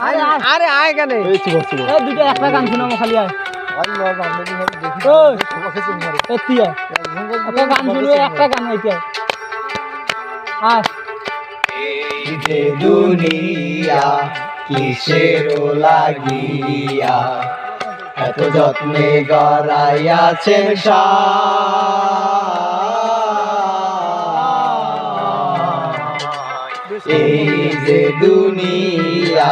আরে আয় কেন দুটো একটা গান শোনাবো খালি আয় গান শুনবো একটা গান হইতে আয় যে দুনিয়া কিসের লাগিয়া এত যত্নে গড়াইয়াছেন এই যে দুনিয়া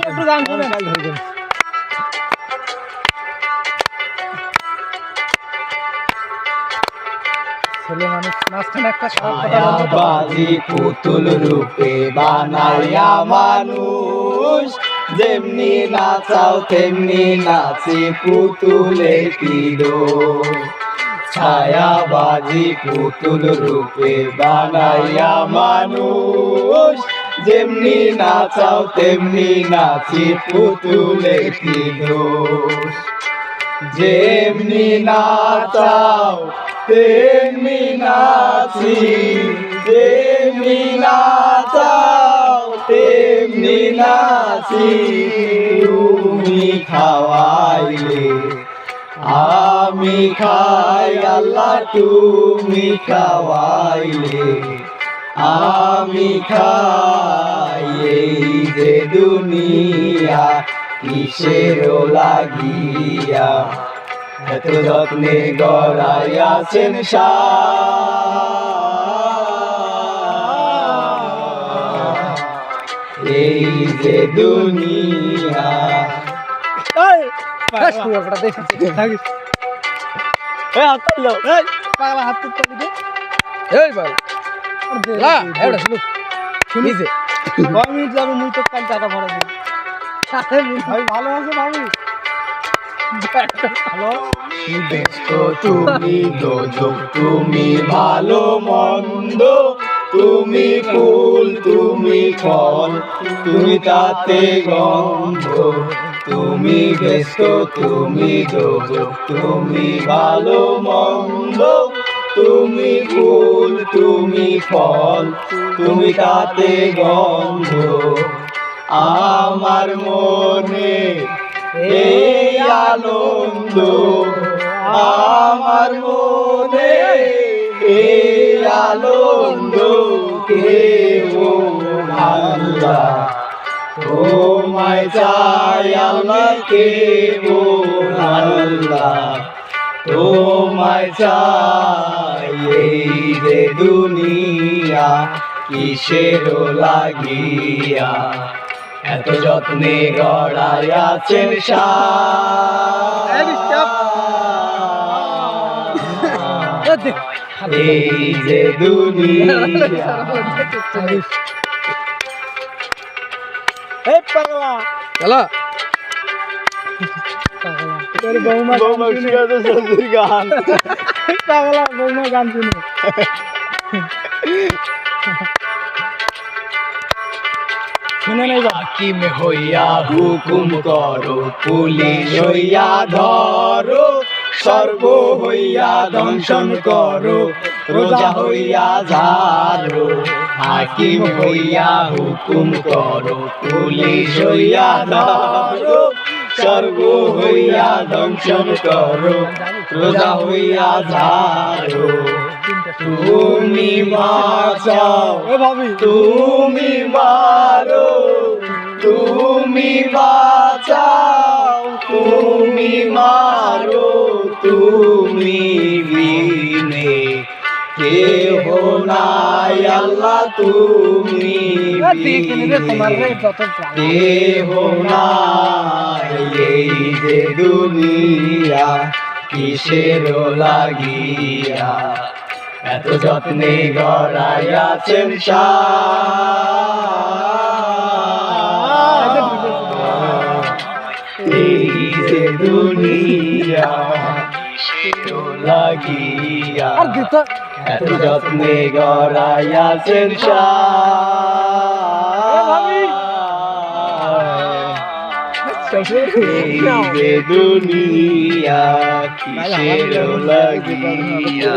একটু গান শুনে ছেলে মানুষ মাঝখানে একটা বাজি পুতুল রূপে বানাইয়া মানুষ যেমনি নাচাও তেমনি নাচি পুতুলে কি দোষ ছায়াবাজি পুতুল রূপে বানাইয়া মানুষ যেমনি নাচাও তেমনি নাচি পুতুলে কি দোষ যেমনি নাচাও তেমনি নাচি যেমনি নাচাও তেমনি নাচি তুমি খাওয়াইলে আমি খাই আল্লাহ তুমি খাওয়াইলে আমি খাই এই যে দুনিয়া কিসের লাগিয়া এত যত্নে গড়াইয়াছেন এই যে দুনিয়া পাগলা হাত তুলতে দে এই ভাই লা এডা শুনো শুনিছে 9 মিনিট যাবে মুই তো কাল টাকা ভরা দেব ভাই ভালো আছে ভাবি হ্যালো তুমি দোজক তুমি ভালো মন্দ তুমি ফুল তুমি ফল তুমি তাতে গন্ধ তুমি ব্যস্ত তুমি দোজক তুমি ভালো মন্দ তুমি ফুল তুমি ফল তুমি তাতে গন্ধ আমার মনে এই আনন্দ আমার মনে এই আনন্দ কেউ আল্লাহ তোমায় চাই আল্লাহ কেউ আল্লাহ তোমায় চাই এই যে দুনিয়া কিসের লাগিয়া এত যত্নে গড়াইয়াছেন এই যে দুনিয়া এই পাগলা চলো তোর বৌমা গান পাগলা বৌমা গান শুনে শুনে নাই হাকিম হইয়া হুকুম করো পুলিশ হইয়া ধরো সর্ব হইয়া দংশন করো রোজা হইয়া ঝাড়ো হাকিম হইয়া হুকুম করো পুলিশ হইয়া ধরো সর্ব হইয়া দংশন করো রোজা হইয়া ঝাড়ো তুমি বাঁচাও ভাবি তুমি মারো তুমি বাঁচাও তুমি মারো তুমি বিনে কেহ নাই আল্লাহ তুমি কেহ নাই এই যে দুনিয়া কিসের লাগিয়া এত যত্নে গড়াইয়াছেন এই যে দুনিয়া লাগিয়া এত যত্নে গড়াইয়াছেন এই যে দুনিয়া কিসের লাগিয়া